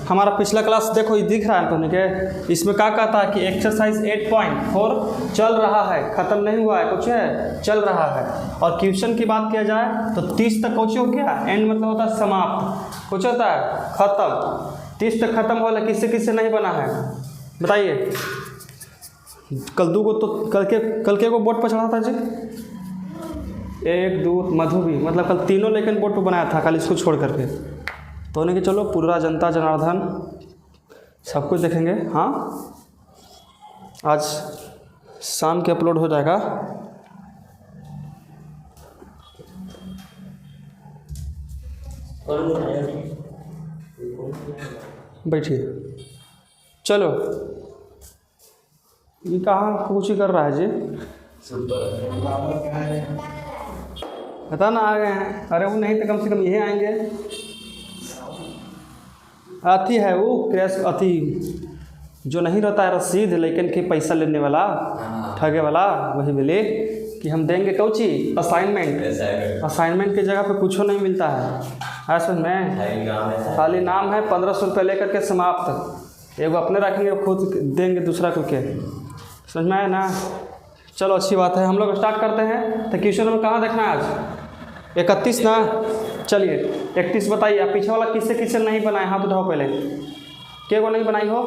हमारा पिछला क्लास देखो, ये दिख रहा है तुम्हें के, इसमें क्या कहता है कि एक्सरसाइज 8.4 चल रहा है, ख़त्म नहीं हुआ है, कुछ है चल रहा है। और क्वेश्चन की बात किया जाए तो 30 तक कुछ हो गया, एंड मतलब होता है समाप्त, कुछ होता है ख़त्म। 30 तक ख़त्म हो, किससे किससे नहीं बना है बताइए। कल दो को तो कल के को बोर्ड पर चढ़ा था जी, 1 2 मधु भी, मतलब कल तीनों लेकिन बोर्ड पर बनाया था, कल इसको छोड़ करके। तो उन्हें कि चलो पूरा जनता जनार्दन सब कुछ देखेंगे। हाँ, आज शाम के अपलोड हो जाएगा। बैठिए, चलो। ये कहाँ कुछ ही कर रहा है जी, पता ना आ गए हैं। अरे वो नहीं तो कम से कम यही आएंगे। अथी है वो क्रैश, अथी जो नहीं रहता है रसीद, लेकिन कि पैसा लेने वाला, ठगे वाला, वही मिले कि हम देंगे कौची असाइनमेंट। असाइनमेंट की जगह पे कुछ नहीं मिलता है समझ में, खाली नाम है, 1500 रुपये लेकर के समाप्त। एगो अपने रखेंगे, खुद देंगे दूसरा को के, समझ में आए ना। चलो अच्छी बात है, हम लोग स्टार्ट करते हैं। तो क्वेश्चन में कहाँ देखना है आज, 31 ना। चलिए 31 बताइए। आप पीछे वाला किससे किससे नहीं बनाए, हाथ उठाओ पहले। क्या को नहीं बनाई हो,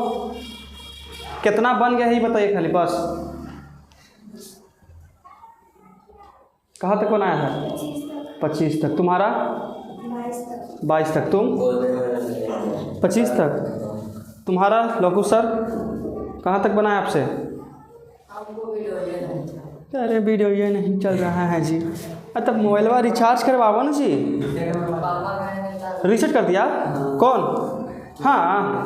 कितना बन गया ही बताइए खाली बस। कहाँ तक बनाया है, 25 तक। तुम्हारा 22 तक। तुम 25 तक। तुम्हारा लोकू सर कहाँ तक बनाया आपसे। अरे वीडियो ये नहीं चल रहा है जी। तब मोबाइलवा रिचार्ज करवाओ ना जी। रिसेट कर दिया कौन। हाँ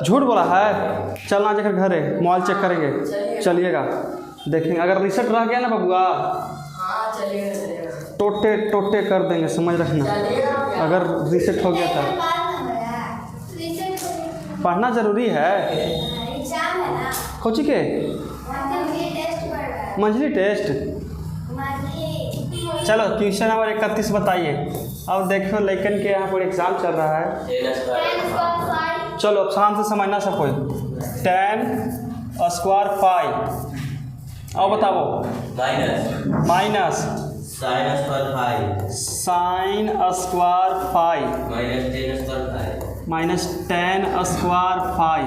झूठ बोला है। चलना जाकर घर है, मोबाइल चेक करेंगे, चलिएगा देखेंगे। अगर रिसेट रह गया ना बबुआ, टोटे टोटे कर देंगे, समझ रखना। अगर रिसेट हो गया था, पढ़ना जरूरी है। कोची के मंझली टेस्ट। चलो क्वेश्चन नंबर 31 बताइए। अब देखो लेकिन के यहाँ पर एग्जाम चल रहा है। चलो अब शाम से समझना सब कोई। 10 स्क्वायर 5। अब बताओ minus sine square 5 minus 10 square 5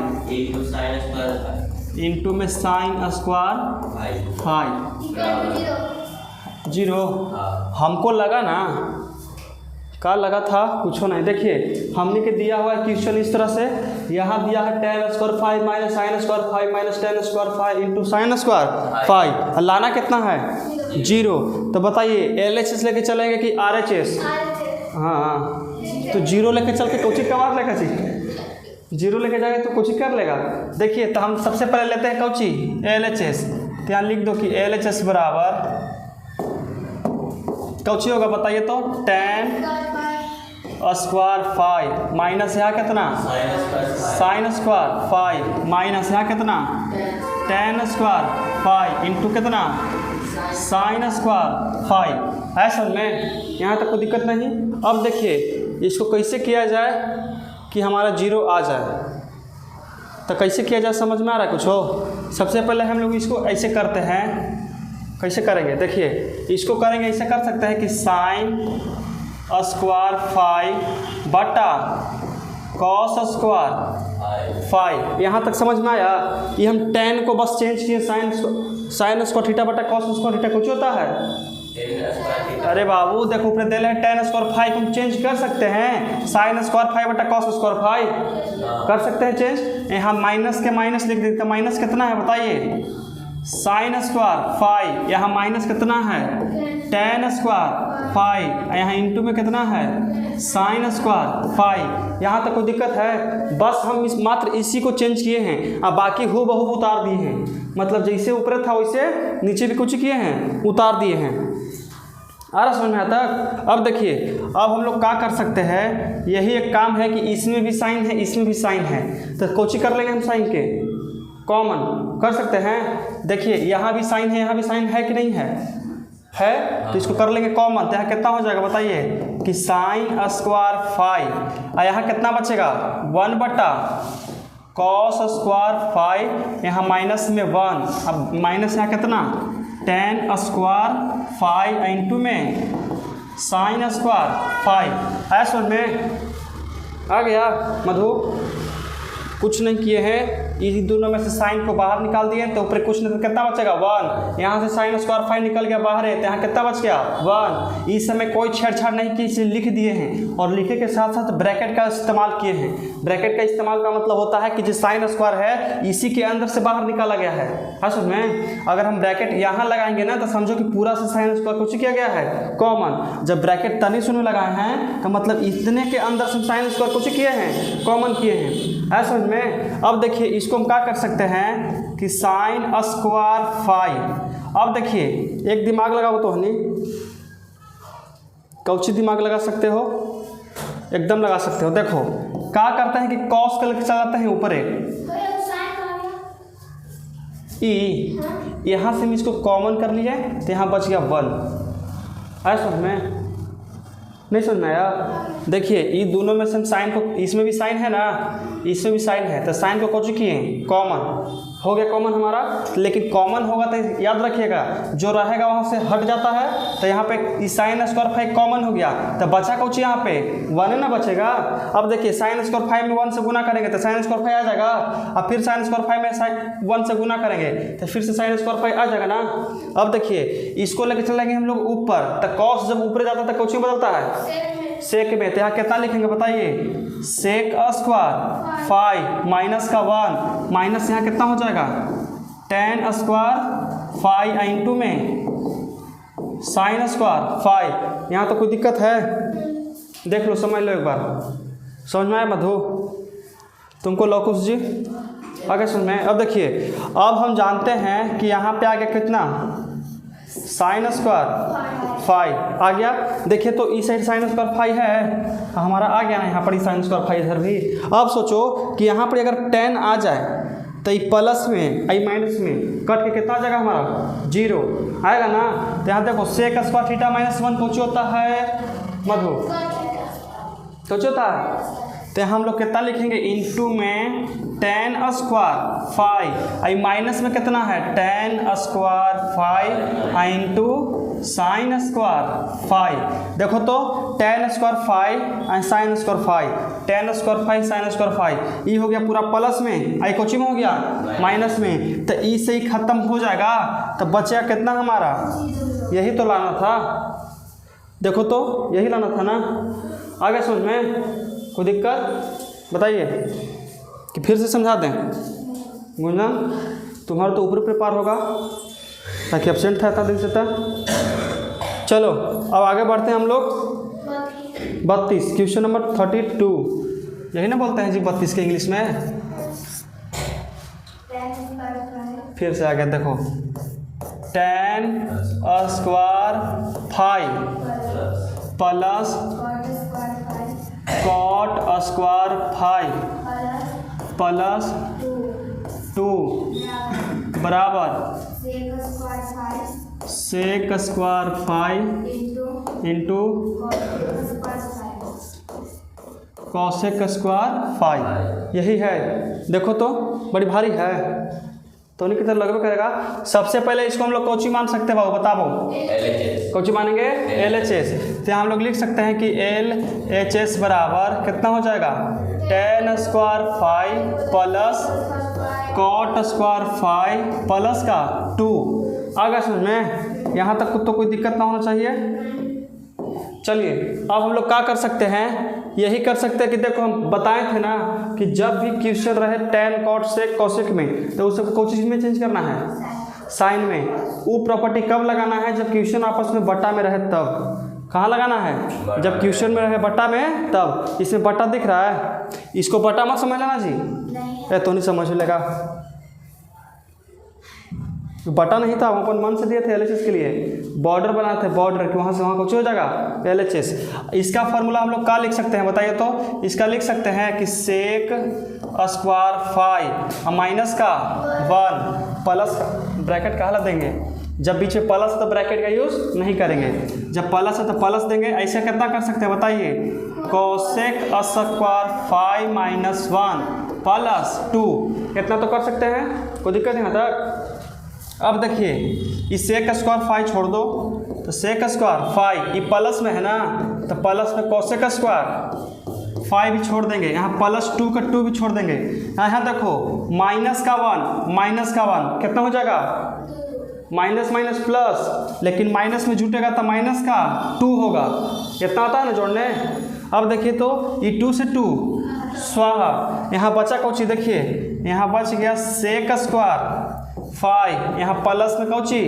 into में साइन स्क्वायर 5 0। हमको लगा ना, क्या लगा था, कुछ नहीं। देखिए हमने के दिया हुआ है क्वेश्चन इस तरह से, यहाँ दिया है 10 square 5 minus sine square 5 minus 10 square 5 into sine square 5। लाना कितना है 0। तो बताइए LHS लेके चलेंगे कि RHS। हाँ तो 0 लेके चल के कोचिंग कबार लेगा जी। 0 लेके जाएगा तो कोचिंग कर लेगा। देखिए तो हम सबसे पहले लेते हैं कौची LHS। तो यहाँ लिख दो कि LHS बराबर कौची होगा बताइए तो 10 स्क्वायर 5 माइनस यहाँ कितना साइन स्क्वायर 5 माइनस यहाँ कितना 10 स्क्वायर 5 इंटू कितना साइन स्क्वायर 5। है समझ में, यहाँ तक कोई दिक्कत नहीं। अब देखिए इसको कैसे किया जाए कि हमारा 0 आ जाए। तो कैसे किया जाए समझ में आ रहा है कुछ हो। सबसे पहले हम लोग इसको ऐसे करते हैं। कैसे करेंगे देखिए, इसको करेंगे ऐसे कर सकते हैं कि साइन स्क्वायर 5 बटा कॉस स्क्वायर 5। यहाँ तक समझ में आया। ये हम 10 को बस चेंज किए, साइन स्क्वायर थीटा बटा कॉस स्क्वायर थीटा कुछ होता है। अरे बाबू देखो ऊपर दे रहे हैं 10 स्क्वायर 5 हम चेंज कर सकते हैं, साइन स्क्वायर 5 बटा कॉस स्क्वायर 5 कर सकते हैं चेंज। यहाँ माइनस के माइनस लिख देते हैं। माइनस कितना है बताइए साइन स्क्वायर 5, यहाँ माइनस कितना है 10 स्क्वायर 5, यहाँ इंटू में कितना है साइन स्क्वायर 5। यहाँ तक कोई दिक्कत है। बस हम मात्र इसी को चेंज किए हैं, अब बाकी हूबहू उतार दिए हैं। मतलब जैसे ऊपर था वैसे नीचे भी कुछ किए हैं, उतार दिए हैं। आ रहा समझ में आता। अब देखिए अब हम लोग क्या कर सकते हैं, यही एक काम है कि इसमें भी साइन है इसमें भी साइन है, तो कोची कर लेंगे हम साइन के कॉमन कर सकते हैं। देखिए यहाँ भी साइन है यहाँ भी साइन है कि नहीं है, है तो इसको कर लेंगे कॉमन, तो यहाँ कितना हो जाएगा बताइए कि साइन स्क्वायर 5 और यहाँ कितना बचेगा 1 बटा कॉस स्क्वायर 5, यहाँ माइनस में 1, अब माइनस यहाँ कितना tan स्क्वायर 5 इंटू में साइन स्क्वायर 5। आया समझ में? आ गया मधु? कुछ नहीं किए हैं, इन दोनों में से साइन को बाहर निकाल दिए तो ऊपर कुछ नहीं तो कितना बचेगा 1, यहाँ से साइन स्क्वायर 5 निकल गया बाहर है तो यहाँ कितना बच गया 1। इस समय कोई छेड़छाड़ नहीं की, इसे लिख दिए हैं और लिखे के साथ साथ ब्रैकेट का इस्तेमाल किए हैं। ब्रैकेट का इस्तेमाल का मतलब होता है कि जो साइन स्क्वायर है इसी के अंदर से बाहर निकाला गया है। हाँ समझ में? अगर हम ब्रैकेट यहाँ लगाएंगे ना तो समझो कि पूरा से साइन स्क्वायर कुछ किया गया है कॉमन। जब ब्रैकेट तनिष्ठ में लगाए हैं तो मतलब इतने के अंदर से साइन स्क्वायर कुछ किए हैं कॉमन किए हैं। ऐसा समझ में? अब देखिए इसको हम क्या कर सकते हैं कि साइन स्क्वायर 5। अब देखिए एक दिमाग लगाओ तो हनी, कौची दिमाग लगा सकते हो? एकदम लगा सकते हो। देखो क्या करते हैं कि कॉस का लेकर चलाते हैं ऊपर ई, यहाँ से हम इसको कॉमन कर लिए तो यहाँ बच गया 1। है समझ में? नहीं समझ में आया? देखिए ये दोनों में से हम साइन को, इसमें भी साइन है ना इसमें भी साइन है तो साइन को कौन किए कॉमन हो गया कॉमन हमारा। लेकिन कॉमन होगा तो याद रखिएगा जो रहेगा वहाँ से हट जाता है तो यहाँ पे साइन स्क्वायर 5 कॉमन हो गया तो बचा कौन यहाँ पे 1 है ना बचेगा। अब देखिए साइन स्क्वायर 5 में 1 से गुना करेंगे तो साइन स्क्वायर 5 आ जाएगा, और फिर साइन स्क्वायर 5 में साइन 1 से गुना करेंगे तो फिर से साइन स्क्वायर 5 आ जाएगा ना। अब देखिए इसको लेकर चलेंगे हम लोग ऊपर तो कॉस जब ऊपर जाता है तो कौन बदलता है सेक में, तो यहाँ कितना लिखेंगे बताइए सेक स्क्वायर 5 माइनस का 1 माइनस यहाँ कितना हो जाएगा tan स्क्वायर 5 इंटू में साइन स्क्वायर 5। यहाँ तो कोई दिक्कत है? देख लो समझ लो एक बार। समझ में आया मधु तुमको लौकुश जी? आगे समझ में? अब देखिए अब हम जानते हैं कि यहाँ पे आ गया कितना साइन स्क्वायर 5 आ गया। देखिए तो इस साइड साइन स्क्वायर 5 है हमारा आ गया ना यहाँ पर साइन स्क्वायर 5 इधर भी। अब सोचो कि यहाँ पर अगर 10 आ जाए तो ये प्लस में आई माइनस में कट के कितना आ जाएगा हमारा 0 आएगा ना। तो यहाँ देखो सेक स्क्वायर थीटा माइनस 1 कौन होता है मधु? कौन होता है? तो हम लोग कितना लिखेंगे इनटू में tan स्क्वायर 5 आई माइनस में कितना है tan square 5 into sine square 5। देखो तो tan square 5 and sine square 5, tan square 5 sine square 5 ये हो गया पूरा प्लस में, आई कोची में हो गया माइनस में। तो ई से ही खत्म हो जाएगा तो बचेगा कितना हमारा, यही तो लाना था। देखो तो यही लाना था ना। आगे समझ में कोई दिक्कत बताइए कि फिर से समझा दें? गुंजन तुम्हारा तो ऊपर प्रिपेयर होगा ताकि एब्सेंट था इतना दिन से था। चलो अब आगे बढ़ते हैं हम लोग 32 क्वेश्चन नंबर 32 यही ना बोलते हैं जी 32 के इंग्लिश में। फिर से आ गया देखो tan square 5 plus cot square 5 plus 2 बराबर sec square 5 into cosec square 5 यही है। देखो तो बड़ी भारी है तो उन्हीं की तरह लगभग करेगा। सबसे पहले इसको हम लोग कौची मान सकते हैं बाबू बताओ? कौची मानेंगे LHS। तो हम लोग लिख सकते हैं कि LHS बराबर कितना हो जाएगा tan square 5 plus cot square 5 plus का 2। आगे समझ में? यहाँ तक तो कोई दिक्कत ना होना चाहिए। चलिए अब हम लोग क्या कर सकते हैं, यही कर सकते हैं कि देखो हम बताए थे ना कि जब भी क्वेश्चन रहे tan कॉट सेक कॉसेक में तो उसको कोई चीज़ में चेंज करना है साइन में। वो प्रॉपर्टी कब लगाना है जब क्वेश्चन आपस में बटा में रहे तब। कहाँ लगाना है? जब क्वेश्चन में रहे बटा में तब। इसमें बटा दिख रहा है, इसको बटा मत समझ लेना जी, तो नहीं समझ लेगा। बटा नहीं था, हम अपन मन से दिए थे LHS के लिए, बॉर्डर बनाए थे, बॉर्डर कि वहाँ से वहाँ कुछ हो जाएगा LHS। इसका फॉर्मूला हम लोग क्या लिख सकते हैं बताइए तो? इसका लिख सकते हैं कि सेक स्क्वायर 5 माइनस का 1 प्लस ब्रैकेट कहाँ ला देंगे जब बीच में प्लस है तो ब्रैकेट का यूज़ नहीं करेंगे, जब प्लस है तो प्लस देंगे। ऐसे कितना कर सकते हैं बताइए, कोसेक स्क्वायर 5 - 1 + 2 इतना तो कर सकते हैं, कोई दिक्कत नहीं आता। अब देखिए इस सेक स्क्वायर 5 छोड़ दो तो सेक स्क्वायर 5 ये प्लस में है ना, तो प्लस में कोसेक स्क्वायर 5 भी छोड़ देंगे, यहाँ +2 का 2 भी छोड़ देंगे। यहाँ देखो -1 कितना हो जाएगा, माइनस माइनस प्लस, लेकिन माइनस में जुटेगा तो माइनस का 2 होगा, इतना आता है ना जोड़ने। अब देखिए तो ये 2 से 2 स्वाहा, यहाँ बचा कौची देखिए, यहाँ बच गया सेक स्क्वायर 5, यहाँ प्लस में कौची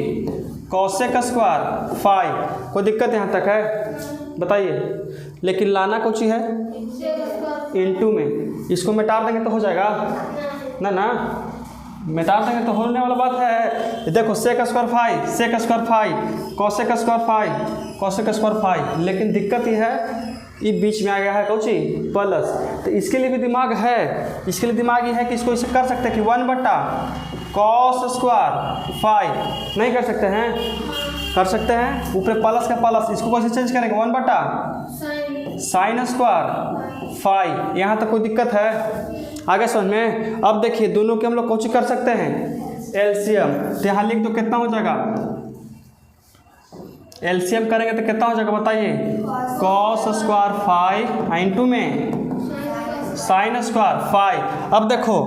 कोसेक स्क्वायर 5, कोई दिक्कत यहाँ तक है बताइए। लेकिन लाना कौची है इनटू में, इसको मिटा देंगे तो हो जाएगा ना, मिटा देंगे तो होने वाला बात है। देखो sec square 5 sec square 5 cosec square 5 cosec square 5, लेकिन दिक्कत ये है ये बीच में आ गया है कौची प्लस, तो इसके लिए भी दिमाग है, इसके लिए दिमाग ये है कि इसको इसे कर सकते हैं कि 1/cos स्क्वायर 5 नहीं कर सकते हैं, कर सकते हैं ऊपर प्लस का प्लस, इसको कैसे चेंज करेंगे 1/sin स्क्वायर 5, यहाँ तक कोई दिक्कत है आगे समझ में। अब देखिए दोनों के हम लोग कौची कर सकते हैं एलसीएम, तो यहाँ लिख दो कितना हो जाएगा, एलसीएम करेंगे तो कितना हो जाएगा बताइए, cos स्क्वायर 5 इनटू में sin स्क्वायर 5। अब देखो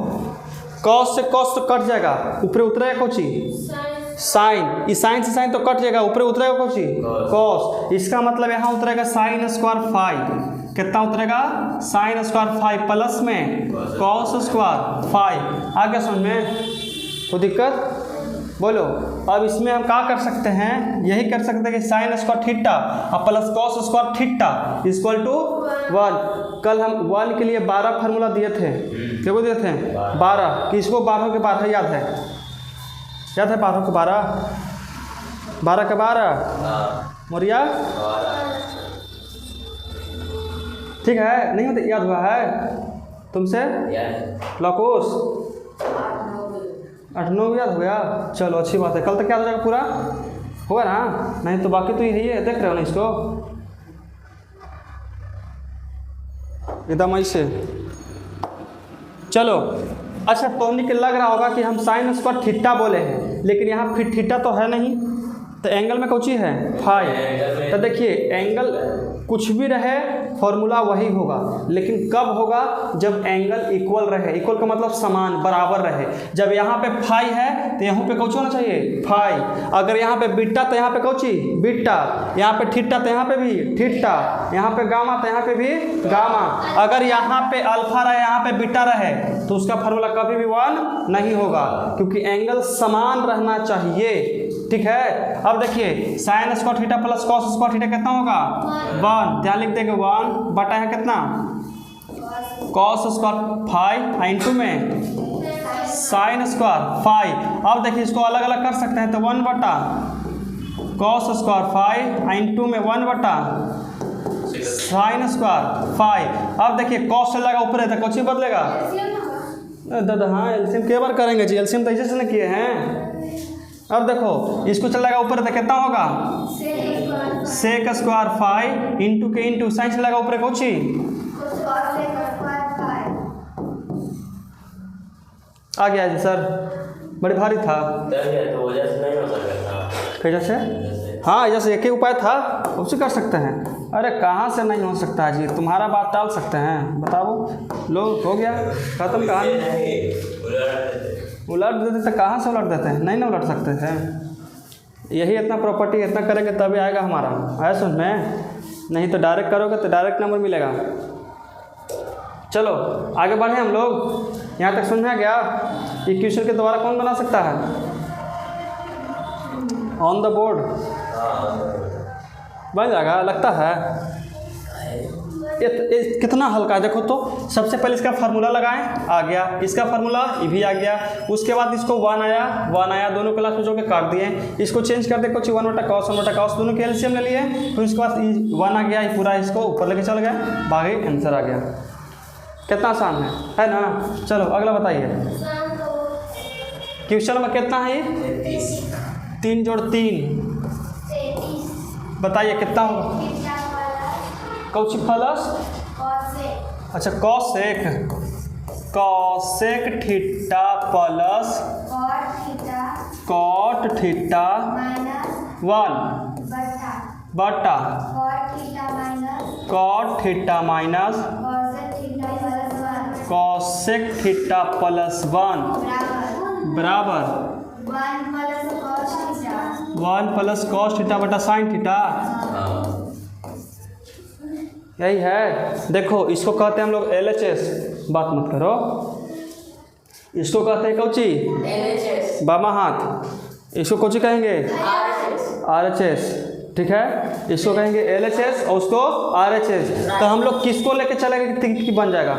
cos से cos तो कट जाएगा, ऊपर उतरेगा कौची साइन, इस साइन से साइन तो कट जाएगा, ऊपर उतरेगा कौची cos, इसका मतलब यहाँ उतरेगा sin स्क्वायर 5, कितना उतरेगा sin स्क्वायर 5 प्लस में cos स्क्वायर 5। आगे समझ में कोई दिक्कत बोलो। अब इसमें हम क्या कर सकते हैं, यही कर सकते हैं कि साइन स्क्वायर थीटा और plus cos square theta equal to 1। कल हम 1 के लिए 12 फार्मूला दिए थे, क्या को दिए थे 12, कि इसको 12 के 12 याद है, याद है 12 के 12 के 12 मोरिया ठीक है, नहीं होता याद हुआ है तुमसे लकोस 8-9 याद हो गया, चलो अच्छी बात है। कल तक क्या हो जाएगा पूरा होगा ना, नहीं तो बाकी तो यही है, देख रहे हो ना इसको एकदम ऐसे। चलो अच्छा, तो के लग रहा होगा कि हम साइन स्क्वायर थीटा बोले हैं, लेकिन यहाँ फिर थीटा तो है नहीं, तो एंगल में कौची है फाई। तो देखिए एंगल कुछ भी रहे फॉर्मूला वही होगा, लेकिन कब होगा जब एंगल इक्वल रहे, इक्वल का मतलब समान बराबर रहे। जब यहाँ पे फाई है तो यहाँ पे कौची होना चाहिए फाई, अगर यहाँ पे बीटा तो यहाँ पे कौची बीटा, यहाँ पे थीटा तो यहाँ पे भी थीटा, यहाँ पे गामा तो यहाँ पे भी गामा। अगर यहाँ पे अल्फा रहे यहाँ पे बीटा रहे तो उसका फॉर्मूला कभी भी 1 नहीं होगा, क्योंकि एंगल समान रहना चाहिए, ठीक है। अब देखिए sign square theta plus cos square theta कितना होगा 1, ध्यान लिख देंगे 1 बटा है कितना कॉस स्क्वायर 5 इनटू में साइन स्क्वायर 5। अब देखिए इसको अलग अलग कर सकते हैं, तो 1 बटा कॉस स्क्वायर 5 इनटू में 1 बटा साइन स्क्वायर 5। अब देखिए कॉस से लगा ऊपर है तो कुछ बदलेगा दादा, हाँ एलसीएम के बार करेंगे जी, एलसीएम तो ऐसे से किए हैं। अब देखो इसको चलेगा ऊपर तो कितना होगा सेक स्क्वायर 5 इंटू के इंटू साइन चलेगा ऊपर कौची आ गया जी सर, बड़ी भारी था कैसे, हाँ जैसे एक ही उपाय था उससे कर सकते हैं। अरे कहाँ से नहीं हो सकता है जी, तुम्हारा बात टाल सकते हैं, बताओ लो हो गया खत्म कहानी। उलट देते तो कहाँ से उलट देते हैं, नहीं ना उलट सकते हैं, यही इतना प्रॉपर्टी इतना करेंगे तभी आएगा हमारा, है सुन में, नहीं तो डायरेक्ट करोगे तो डायरेक्ट नंबर मिलेगा। चलो आगे बढ़े हम लोग, यहाँ तक समझ में गया। इक्वेशन के द्वारा कौन बना सकता है ऑन द बोर्ड बन जाएगा लगता है। कितना हल्का है देखो, तो सबसे पहले इसका फार्मूला लगाएं, आ गया, इसका फार्मूला ये भी आ गया, उसके बाद इसको 1 आया, दोनों क्लास में जो के काट दिए, इसको चेंज कर दे कुछ 1 बटा कॉस दोनों के एलसीएम ले लिए, फिर उसके बाद 1 आ गया, ये पूरा इसको ऊपर लेके चल गया, बाकी आंसर आ गया। कितना आसान है ना। चलो अगला बताइए, क्वेश्चन नंबर कितना है ये 3 जोड़ 3 बताइए कितना होगा? कौन सी प्लस? अच्छा cosec theta plus cot theta 1 बटा cot theta minus cosec theta plus 1 बराबर 1 प्लस कॉस थीटा बटा साइन थीटा। यही है। देखो इसको कहते हैं हम लोग LHS। बात मत करो। इसको कहते हैं कौची? LHS। बामा हाथ। इसको कौची कहेंगे? RHS। ठीक है, इसको कहेंगे LHS और उसको RHS। तो हम लोग किसको लेके चलेंगे कि बन जाएगा?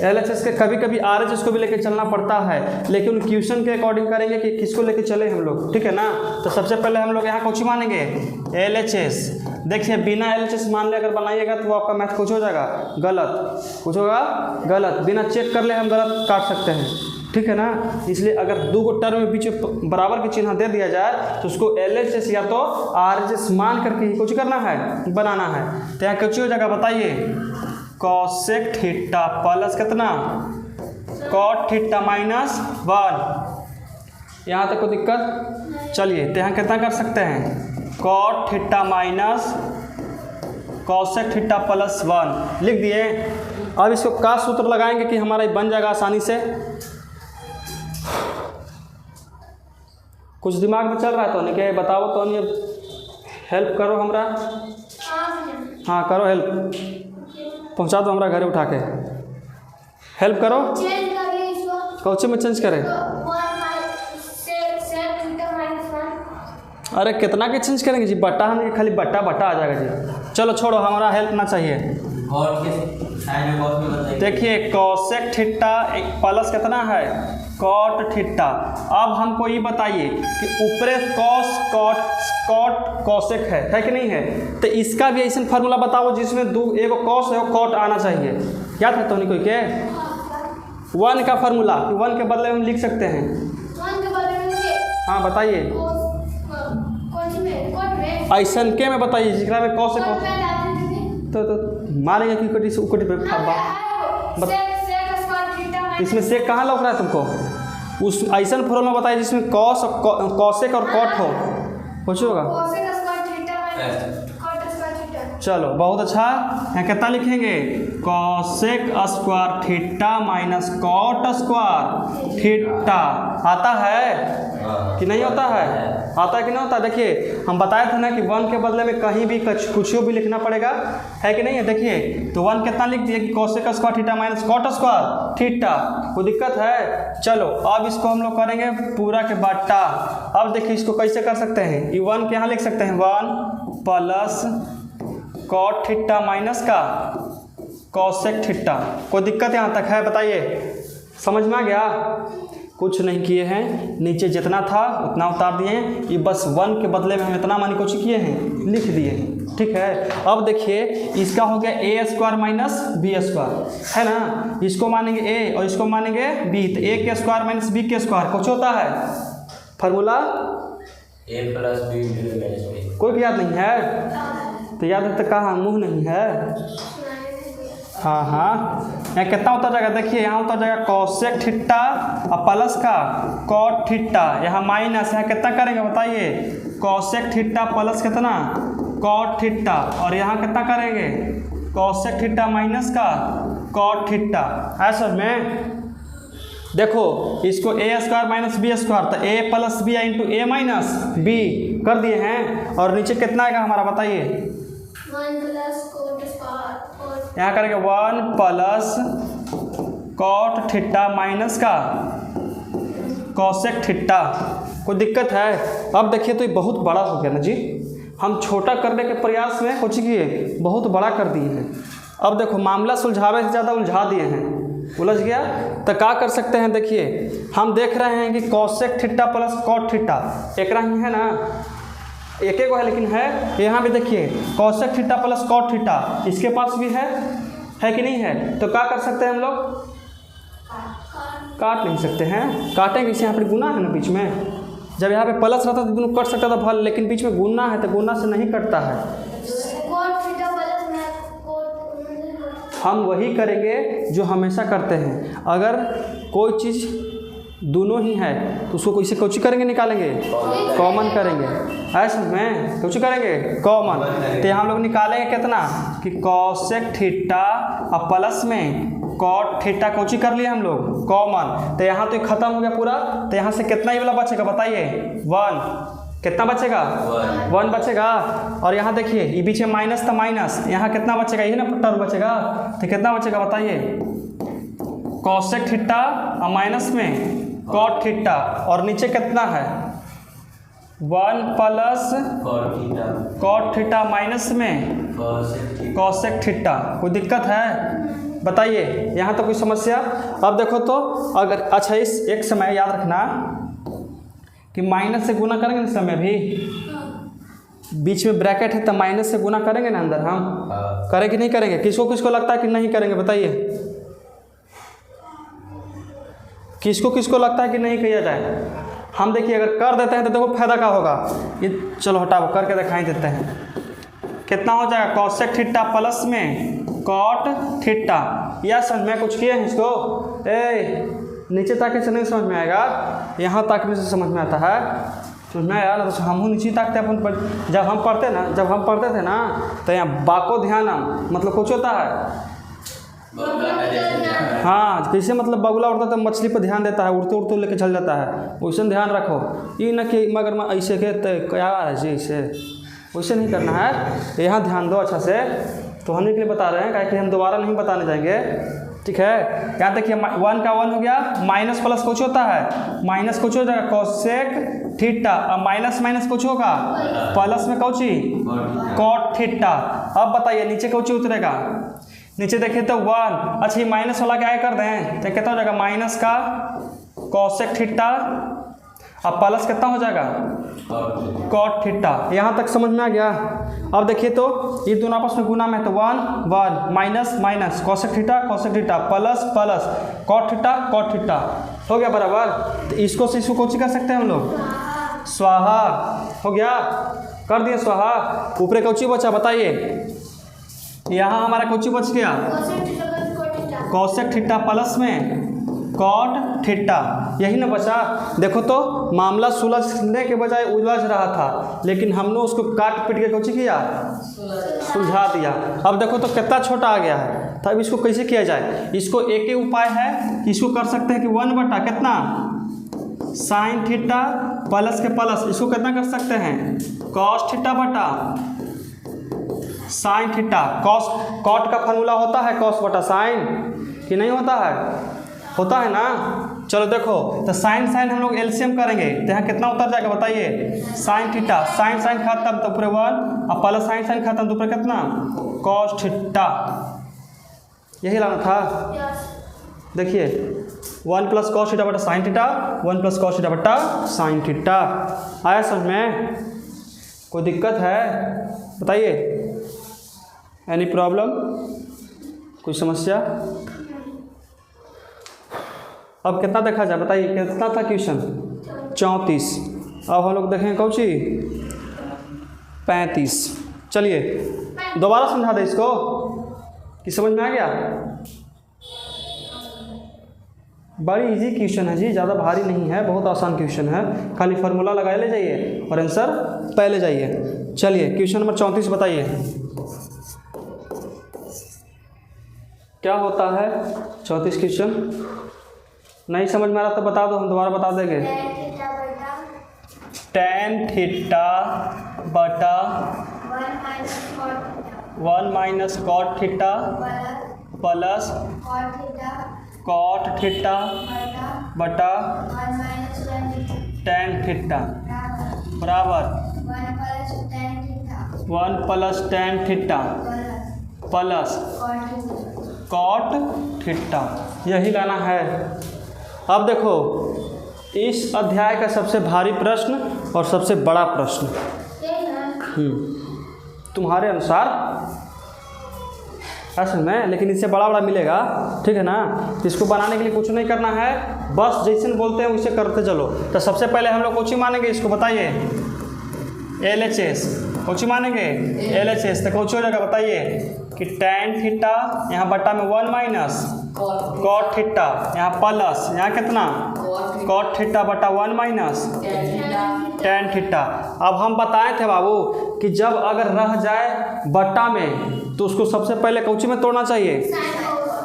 LHS के कभी कभी RHS को भी लेके चलना पड़ता है, लेकिन क्वेश्चन के अकॉर्डिंग करेंगे कि किसको लेके चले हम लोग। ठीक है ना। तो सबसे पहले हम लोग यहाँ कौची मानेंगे? LHS। देखिए बिना LHS मान ले अगर बनाइएगा तो आपका मैथ कुछ हो जाएगा गलत, कुछ होगा गलत। बिना चेक कर ले हम गलत काट सकते हैं। ठीक है ना। इसलिए अगर 2 गो टर्म में बीच में बराबर की चिन्ह दे दिया जाए तो उसको LHS या तो RHS मान करके ही कुछ करना है, बनाना है। तो यहाँ कुछ हो जाएगा बताइए? कॉसेक थीटा प्लस कितना? Cot theta minus 1। यहाँ तक कोई दिक्कत? चलिए तो यहाँ कितना कर सकते हैं? Cot theta minus cosec theta plus 1 लिख दिए। अब इसको का सूत्र लगाएंगे कि हमारा ये बन जाएगा आसानी से। कुछ दिमाग में चल रहा है तो नहीं क्या? बताओ तो नहीं, हेल्प करो हमरा। हाँ करो हेल्प, पहुंचा दो हमरा घरे उठा के। हेल्प करो। कौचे में चेंज करें? अरे कितना के चेंज करेंगे जी? बट्टा हम खाली बट्टा आ जाएगा जी। चलो छोड़ो, हमारा हेल्प ना चाहिए। देखिए कॉसेक थीटा प्लस कितना है? Cot theta. अब हमको ये बताइए कि ऊपरे कॉट कॉसेक है कि नहीं है? तो इसका भी ऐसा फार्मूला बताओ जिसमें एगो कॉस है, कॉट आना चाहिए। याद है तो नहीं कोई के? 1 का फार्मूला 1 के बदले में हम लिख सकते हैं। हाँ बताइए। ऐसा के में बताइए जिसका में कॉस है तो मारेंगे कि कोटी से उकोटी पे इसमें सेक कहाँ लौक रहा है तुमको? उस ऐसा फॉर्मूला बताइए जिसमें कॉसेक और कॉट हो। कुछ होगा? चलो बहुत अच्छा। यहाँ कितना लिखेंगे? Cosec square theta minus cot square theta. आता है कि नहीं होता है? आता है कि नहीं होता? देखिए हम बताए थे ना कि 1 के बदले में कहीं भी कुछ भी लिखना पड़ेगा, है कि नहीं है? देखिए तो 1 कितना लिख दिए कि cosec square theta minus cot square theta. कोई दिक्कत है? चलो अब इसको हम लोग करेंगे पूरा के बट्टा। अब देखिए इसको कैसे कर सकते हैं? ये 1 के यहाँ लिख सकते हैं 1 प्लस कॉट थीटा माइनस का कॉसेक थीटा। कोई दिक्कत यहाँ तक है? बताइए समझ में आ गया? कुछ नहीं किए हैं, नीचे जितना था उतना उतार दिए हैं। ये बस 1 के बदले में हम इतना मानी कुछ किए हैं, लिख दिए हैं। ठीक है। अब देखिए इसका हो गया ए स्क्वायर माइनस बी स्क्वायर, है ना। इसको मानेंगे ए और इसको मानेंगे बी, तो ए के स्क्वायर माइनस बी के स्क्वायर कुछ होता है फार्मूला? ए प्लस बी माइनस बी। कोई याद नहीं है? तो याद है तो कहाँ? मुँह नहीं है। हाँ यहाँ कितना उतर जाएगा? देखिए यहाँ उतर जाएगा कॉसेक थीटा और प्लस का कॉट थीटा। यहाँ माइनस, यहाँ कितना करेंगे बताइए? कॉसेक थीटा प्लस कितना? Cot theta. और यहाँ कितना करेंगे? कॉसेक थीटा माइनस का कॉट थीटा। ऐसा में देखो इसको a square minus b square, तो a plus b into a minus b कर दिए हैं। और नीचे कितना आएगा हमारा बताइए? 1 प्लस कॉट स्क्वायर। यहाँ करेंगे 1 प्लस कॉट थीटा माइनस का कॉसेक थीटा। कोई दिक्कत है? अब देखिए तो ये बहुत बड़ा हो गया ना जी। हम छोटा करने के प्रयास में कुछ किए, बहुत बड़ा कर दिए हैं। अब देखो मामला सुलझावे से ज़्यादा उलझा दिए हैं, उलझ गया। तो क्या कर सकते हैं? देखिए हम देख रहे हैं कि cosec theta plus cot theta एक ही है ना, एक एक है लेकिन है। यहाँ भी देखिए cosec theta plus cot theta इसके पास भी है कि नहीं है? तो क्या कर सकते हैं हम लोग? काट नहीं सकते हैं। काटेंगे इसे, यहाँ पर गुना है ना बीच में, जब यहाँ पे प्लस रहता तो दोनों कट सकता था फल, लेकिन बीच में गुना है तो गुना से नहीं कटता है। cot theta plus में cot हम वही करेंगे जो हमेशा करते हैं। अगर कोई चीज़ दोनों ही है तो उसको कैसे कोची करेंगे, निकालेंगे, कॉमन करेंगे। ऐसा में कोची करेंगे कॉमन। तो यहाँ हम लोग निकालेंगे कितना कि कॉसेक थीटा और प्लस में कॉट थीटा कोची कर लिया हम लोग कॉमन। तो यहाँ तो खत्म हो गया पूरा। तो यहाँ से कितना ही वाला बचेगा बताइए 1, कितना बचेगा 1 बचेगा। और यहाँ देखिए ये बीच में माइनस था, माइनस यहाँ कितना बचेगा, यही ना टर्म बचेगा। तो कितना बचेगा बताइए कॉसेक थीटा और माइनस में कॉट थीटा, और नीचे कितना है 1 प्लस कॉट थीटा माइनस में कॉसेक थीटा। कोई दिक्कत है बताइए, यहाँ तो कोई समस्या। अब देखो तो अगर अच्छा इस एक समय याद रखना कि माइनस से गुना करेंगे ना समय भी, बीच में ब्रैकेट है तो माइनस से गुना करेंगे ना अंदर, हम करें कि नहीं करेंगे? किसको किसको लगता है कि नहीं करेंगे बताइए, किसको किसको लगता है कि नहीं किया जाए? हम देखिए अगर कर देते हैं तो देखो फायदा क्या होगा। ये चलो हटाओ करके दिखाई देते हैं। कितना हो जाएगा कॉसेक थीटा प्लस में कॉट थीटा। या समझ में कुछ किए हैं इसको? नीचे ताकने से नहीं समझ में आएगा, यहाँ ताकने से समझ में आता है। समझ में आया ना? तो हम नीचे ताकते अपन जब हम पढ़ते थे ना तो यहाँ बाको ध्यान मतलब कुछ होता है। हाँ कैसे मतलब बगुला उड़ता तो मछली पर ध्यान देता है, उड़ते उड़ते लेके चल जाता है, वैसे ध्यान रखो। ये न कि मगर मैं ऐसे के तो क्या है जी, ऐसे वैसे नहीं करना है। यहाँ ध्यान दो अच्छा से, तो हम के लिए बता रहे हैं कि हम दोबारा नहीं बताने जाएंगे, ठीक है? यहाँ देखिए 1 का 1 हो गया, माइनस प्लस कुछ होता है, माइनस कुछ हो जाएगा कॉसेक थीटा, और माइनस माइनस कुछ होगा प्लस में कौची कॉट थीटा। अब बताइए नीचे कौची उतरेगा? नीचे देखिए तो 1। अच्छा ये माइनस वाला क्या कर दें तो कितना हो जाएगा माइनस का कॉसेक थीटा, अब प्लस कितना हो जाएगा कॉट थीटा। यहाँ तक समझ में आ गया? अब देखिए तो ये दोनों आपस में गुना में तो 1 1 minus minus cosec theta plus plus cot theta हो गया बराबर। तो इसको से इसको कोची कर सकते हैं हम लोग, स्वाहा हो गया, कर दिए स्वाहा। ऊपरे कोची बचा बताइए? यहाँ हमारा कोची बच गया कॉसेक थीटा प्लस में कॉट थीटा, यही ना बचा। देखो तो मामला सुलझने के बजाय उलझ रहा था, लेकिन हमने उसको काट पीट के कोची किया, सुलझा दिया। अब देखो तो कितना छोटा आ गया है। तब इसको कैसे किया जाए? इसको एक ही उपाय है, इसको कर सकते हैं कि 1 बटा कितना साइन थीटा प्लस के प्लस, इसको कितना कर सकते हैं कॉस थीटा बटा साइन थीटा। कॉट का फॉर्मूला होता है कॉस बटा साइन कि नहीं होता है? होता है ना। चलो देखो तो साइन हम लोग एलसीएम करेंगे तो यहाँ कितना उतर जाएगा बताइए साइन थीटा, साइन खत्म तो ऊपर 1 और प्लस साइन खत्म तो ऊपर कितना कॉस थीटा। यही लाना था। देखिए 1 प्लस कॉस थीटा बटा sine theta, 1 plus cos theta बटा साइन थीटा। आया समझ में? कोई दिक्कत है बताइए? एनी प्रॉब्लम, कोई समस्या? अब कितना देखा जाए बताइए, कितना था क्वेश्चन 34। अब हम लोग देखेंगे कौची 35। चलिए दोबारा समझा दे इसको कि समझ में आ गया? बड़ी इजी क्वेश्चन है जी, ज़्यादा भारी नहीं है, बहुत आसान क्वेश्चन है। खाली फार्मूला लगा ले जाइए और आंसर पहले जाइए। चलिए क्वेश्चन नंबर 34 बताइए क्या होता है। 34 क्वेश्चन नहीं समझ में आ रहा तो बता दो, हम दोबारा बता देंगे। tan थीटा बटा 1 minus cot theta plus cot theta बटा tan थीटा बराबर 1 plus tan theta plus cot theta, यही लाना है। अब देखो इस अध्याय का सबसे भारी प्रश्न और सबसे बड़ा प्रश्न तुम्हारे अनुसार असल में, लेकिन इससे बड़ा बड़ा मिलेगा, ठीक है ना। तो इसको बनाने के लिए कुछ नहीं करना है, बस जैसे बोलते हैं वैसे करते चलो। तो सबसे पहले हम लोग कोची मानेंगे इसको, बताइए LHS, कोची मानेंगे LHS। तो कोची हो जाएगा बताइए कि tan थीटा यहाँ बट्टा में 1 माइनस cot थीटा यहाँ प्लस यहाँ कितना cot थीटा बट्टा 1 माइनस tan थीटा। अब हम बताए थे बाबू कि जब अगर रह जाए बट्टा में तो उसको सबसे पहले कौची में तोड़ना चाहिए,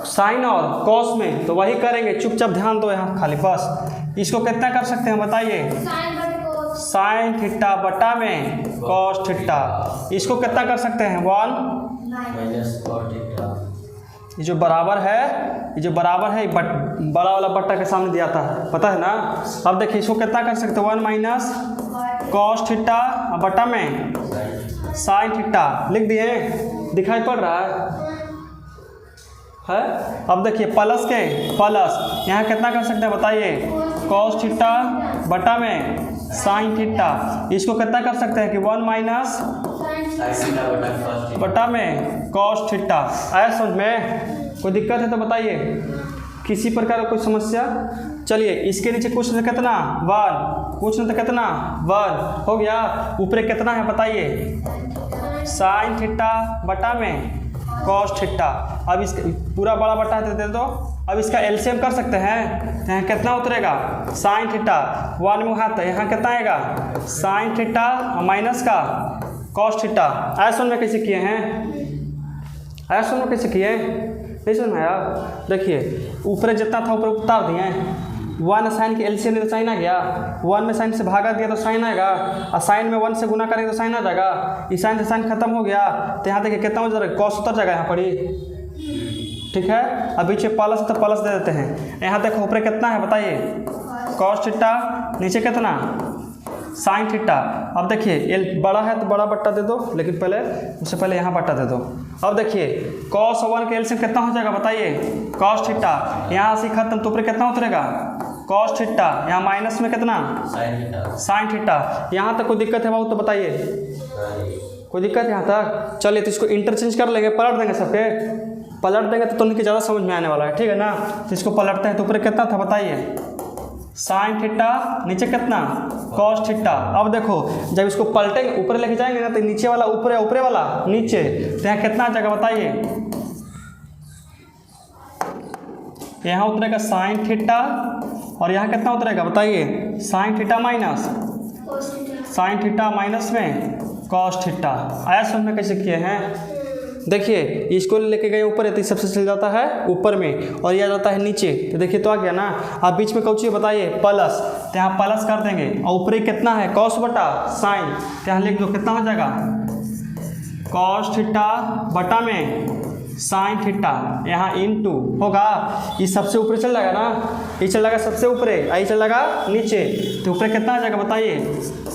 साइन और कॉस में। तो वही करेंगे, चुपचाप ध्यान दो यहाँ खाली बस। इसको कितना कर सकते हैं बताइए, साइन थीटा बटा में कॉस थीटा। इसको कितना कर सकते हैं 1 माइनस cot थीटा। ये जो बराबर है, ये जो बराबर है बड़ा वाला बट्टा के सामने दिया था, पता है ना। अब देखिए इसको कितना कर सकते हैं 1 माइनस कॉस थीटा बटा में साइन थीटा। लिख दिए, दिखाई पड़ रहा है। अब देखिए प्लस के प्लस यहाँ कितना कर सकते हैं बताइए, कॉस थीटा बटा में साइन थीटा। इसको कितना कर सकते हैं कि 1 माइनस बटा में कॉस थीटा। आया समझ में? कोई दिक्कत है तो बताइए, किसी प्रकार का कोई समस्या। चलिए इसके नीचे कुछ न कितना 1, कुछ न तो कितना 1 हो गया। ऊपर कितना है बताइए, साइन थीटा बटा में कॉस थीटा। अब इसका पूरा बड़ा बटा है तो दे दो। अब इसका एलसीएम कर सकते हैं, तो यहाँ कितना उतरेगा, साइन थीटा 1 में हाथ, यहाँ कितना आएगा साइन थीटा माइनस का कॉस थीटा। आया समझ में कैसे किए हैं, आया समझ में कैसे किए, नहीं समझ में आया। देखिए ऊपर जितना था ऊपर उतार दिए, 1 साइन की एलसीएम तो साइन आ गया, 1 में साइन से भागा दिया तो साइन आएगा, और साइन में 1 से गुना करेंगे तो साइन आ जाएगा। इस साइन से साइन खत्म हो गया, तो यहाँ देखिए कितना हो जाएगा, कॉस उतर जाएगा यहाँ पर ही, ठीक है। अब पीछे प्लस तो प्लस दे देते हैं। यहाँ देखो ऊपर कितना है बताइए, कॉस थीटा, नीचे कितना साइन थीटा। अब देखिए एल बड़ा है तो बड़ा बट्टा दे दो, लेकिन पहले उससे पहले यहाँ बट्टा दे दो। अब देखिए कॉस 1 के एलसीएम कितना हो जाएगा बताइए, कॉस थीटा, यहाँ से खत्म तो ऊपर कितना उतरेगा कॉस थीटा, यहाँ माइनस में कितना साइन थीटा। यहाँ तक कोई दिक्कत है बाबू तो बताइए, कोई दिक्कत है यहाँ तक। चलिए तो इसको इंटरचेंज कर लेंगे, पलट देंगे सबके, पलट देंगे तो उनकी ज़्यादा समझ में आने वाला है, ठीक है ना। तो इसको पलटते हैं तो ऊपर कितना था बताइए, साइन थीटा, नीचे कितना कॉस थीटा। अब देखो जब इसको पलटेंगे ऊपर लेके जाएंगे ना तो नीचे वाला ऊपर है, ऊपरे वाला नीचे, तो यहाँ कितना आ जाएगा बताइए, यहाँ उतरेगा साइन थीटा, और यहाँ कितना उतरेगा बताइए, sine theta minus sine theta minus में कॉस थीटा। आया समझ में कैसे किए हैं। देखिए इसको लेके गए ऊपर है तो सबसे चल जाता है ऊपर में, और यह जाता है नीचे, तो देखिए तो आ गया ना। अब बीच में कौन बताइए प्लस, तो यहाँ प्लस कर देंगे, और ऊपर कितना है कॉस बटा साइन, तो यहाँ लिख दो कितना हो जाएगा, कॉस थीटा बटा में साइन थीटा, यहाँ इनटू होगा, ये सबसे ऊपर चल जाएगा ना, ये चल जाएगा सबसे ऊपर, आई चल जाएगा नीचे, तो ऊपर कितना आ जाएगा बताइए,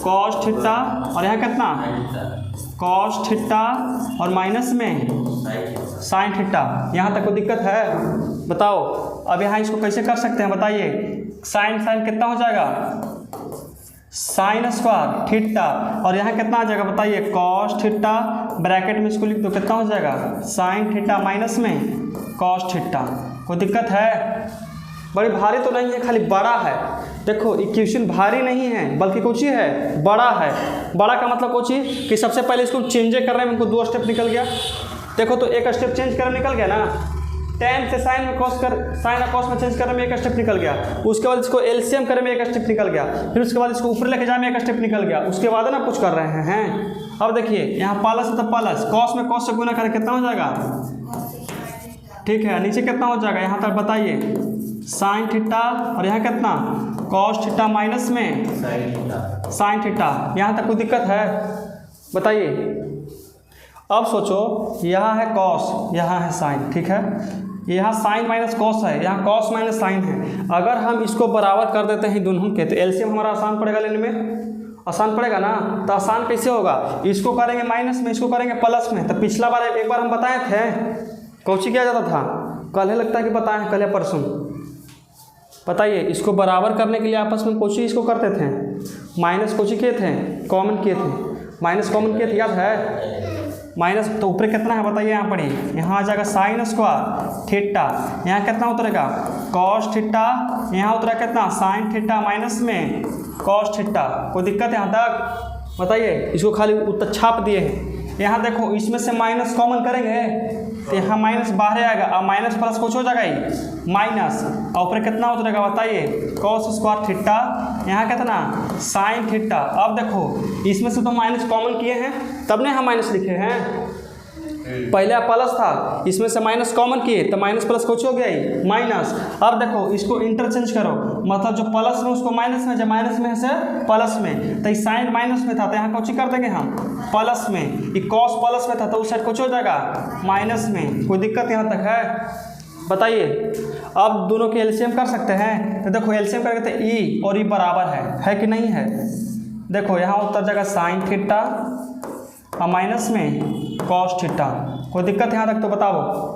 कॉस थीटा, और यहाँ कितना कॉस थीटा और माइनस में साइन थीटा। यहाँ तक कोई दिक्कत है बताओ। अब यहाँ इसको कैसे कर सकते हैं बताइए, साइन साइन कितना हो जाएगा, साइन स्क्वायर थीटा, और यहाँ कितना आ जाएगा बताइए, कॉस थीटा, ब्रैकेट में इसको लिख दो कितना हो जाएगा, साइन थीटा माइनस में कॉस थीटा। कोई दिक्कत है, बड़ी भारी तो नहीं है, खाली बड़ा है। देखो ये क्वेश्चन भारी नहीं है बल्कि कुछ ही है, बड़ा है। बड़ा का मतलब कुछ ही कि सबसे पहले इसको चेंजे करने में इनको 2 स्टेप निकल गया। देखो तो एक स्टेप चेंज करने निकल गया ना, टेन से साइन में कॉस कर, साइन और कॉस में चेंज करने में एक स्टेप निकल गया, उसके बाद इसको एलसीएम करने में एक स्टेप निकल गया, फिर उसके बाद इसको ऊपर लेके जाने में एक स्टेप निकल गया, उसके बाद ना कुछ कर रहे हैं। अब देखिए यहाँ प्लस है तो प्लस, कॉस में कॉस से गुना करें कितना हो जाएगा, ठीक है। नीचे कितना हो जाएगा यहाँ तक बताइए, साइन थीटा, और यहाँ कितना कॉस थीटा माइनस में साइन थीटा। यहाँ तक कोई दिक्कत है बताइए। अब सोचो यहाँ है कॉस, यहाँ है साइन, ठीक है, यहाँ साइन माइनस कॉस है, यहाँ कॉस माइनस साइन है। अगर हम इसको बराबर कर देते हैं दोनों के, तो एलसीएम हमारा आसान पड़ेगा लेने में, आसान पड़ेगा ना। तो आसान कैसे होगा, इसको करेंगे माइनस में, इसको करेंगे प्लस में। तो पिछला बार एक बार हम बताए थे कौची किया जाता था, कल है लगता है कि बताए हैं, कल या परसों बताइए। इसको बराबर करने के लिए आपस में कोची इसको करते थे, माइनस कोची किए थे, कॉमन किए थे, माइनस कॉमन किए थे, याद है, माइनस, तो ऊपर कितना है बताइए, यहाँ पर ही यहाँ आ जाएगा साइन स्क्वायर थीटा, यहाँ कितना उतरेगा कॉस थीटा, यहाँ उतरा कितना साइन थीटा माइनस में कॉस थीटा। कोई दिक्कत यहाँ तक बताइए? इसको खाली उत्तर छाप दिए हैं। यहाँ देखो इसमें से माइनस कॉमन करेंगे तो यहाँ माइनस बाहर आएगा, अब माइनस प्लस कुछ हो जाएगा ही माइनस, और ऊपर कितना उतरेगा बताइए कॉस स्क्वायर थीटा, यहाँ कितना साइन थीटा। अब देखो इसमें से तो माइनस कॉमन किए हैं तब ने हम माइनस लिखे हैं, पहले प्लस था इसमें से माइनस कॉमन किए तो माइनस प्लस कुछ हो गया ही माइनस। अब देखो इसको इंटरचेंज करो, मतलब जो प्लस में उसको माइनस में, जब माइनस में से प्लस में, तो साइन माइनस में था तो यहाँ कुछ कर देंगे हम प्लस में, ये कॉस प्लस में था तो उस साइड कुछ हो जाएगा माइनस में। कोई दिक्कत यहाँ तक है बताइए? अब दोनों के एलसीएम कर सकते हैं, तो देखो एलसीएम करके तो ई और ई बराबर है कि नहीं है? देखो यहाँ उतर जाएगा साइन थीटा और माइनस में कॉस थीटा। कोई दिक्कत यहाँ तक तो बताओ?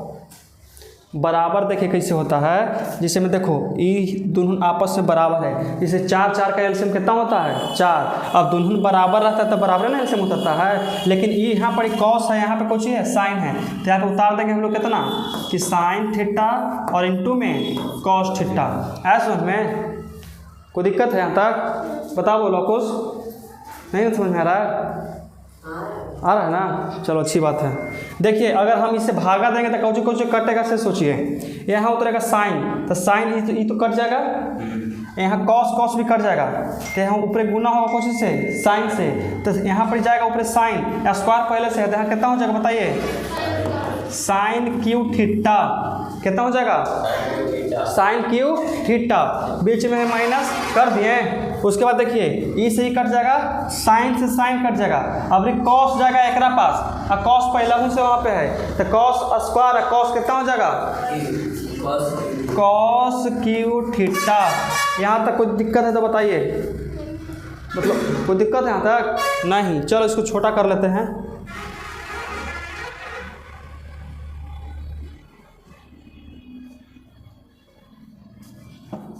बराबर देखिए कैसे होता है, जिसे में देखो ई दोनों आपस में बराबर है, जिसे 4 4 का एलसीएम कितना होता है 4। अब दोनों बराबर रहता है तो बराबर ना एलसीएम उतरता है, लेकिन ई यहाँ पर कॉस है, यहाँ पे कुछ ही है साइन है, तो यहाँ पे उतार देंगे हम लोग कितना कि साइन थीटा और इंटू में कॉस थीटा। ऐसा समझ में? कोई दिक्कत है यहाँ तक बताओ? बोलो कुछ नहीं समझ में आ रहा है? आ रहा है ना? चलो अच्छी बात है। देखिए अगर हम इसे भागा देंगे तो कौन कौन कटेगा से सोचिए, यहाँ उतरेगा साइन, तो साइन ई तो कट जाएगा, यहाँ कॉस कॉस भी कट जाएगा, तो यहाँ ऊपर गुना होगा कौन से साइन से, तो यहाँ पर जाएगा ऊपर साइन या स्क्वायर पहले से है, तो यहाँ कितना हो जाएगा बताइए साइन क्यू थीटा, कितना हो जाएगा साइन क्यू थीटा, बीच में माइनस कर दिए। उसके बाद देखिए ई से ही कट जाएगा, साइन से साइन कट जाएगा, अब कॉस जाएगा एक पास, और कॉस पहला से वहाँ पे है, तो कॉस स्क्वायर कॉस कितना हो जाएगा कॉस क्यू थीटा। यहाँ तक कोई दिक्कत है तो बताइए? मतलब कोई दिक्कत है यहाँ तक? नहीं। चलो इसको छोटा कर लेते हैं।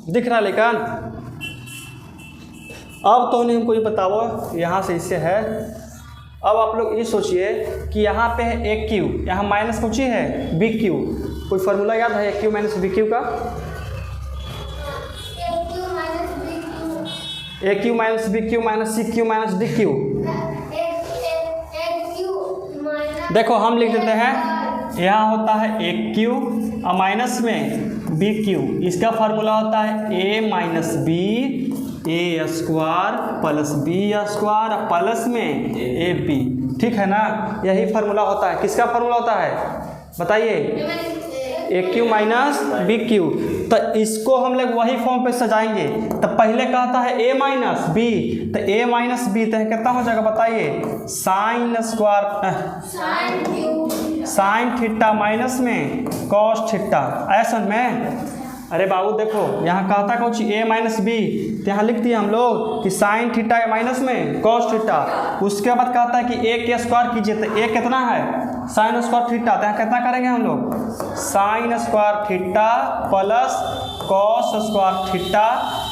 दिख रहा है लेकिन अब तो नहीं हमको ये बताओ, यहाँ से इससे है। अब आप लोग ये सोचिए कि यहाँ पे है ए क्यू, यहाँ माइनस कुछ ही है बी क्यू, कोई फार्मूला याद है A cube minus B cube का? A cube minus B cube minus C cube minus D cube. देखो हम लिख देते हैं, यहाँ होता है ए क्यू और माइनस में बी क्यू, इसका फार्मूला होता है A minus B A square plus B square plus में ए बी, ठीक है ना? यही फार्मूला होता है। किसका फार्मूला होता है बताइए? ए क्यू माइनस बी क्यू। तो इसको हम लोग वही फॉर्म पे सजाएंगे, तो पहले कहता है ए माइनस बी, तो ए माइनस बी तो कितना हो जाएगा बताइए sine square sine theta minus में कॉस थीटा। ऐसा में अरे बाबू देखो यहाँ कहता कौन सी ए माइनस बी, तो यहाँ लिख दिए हम लोग कि साइन थीटा माइनस में कॉस थीटा। उसके बाद कहता है कि ए के स्क्वायर कीजिए, तो ए कितना है साइन स्क्वायर थीटा, तो यहाँ कितना करेंगे हम लोग sign square theta plus cos square theta,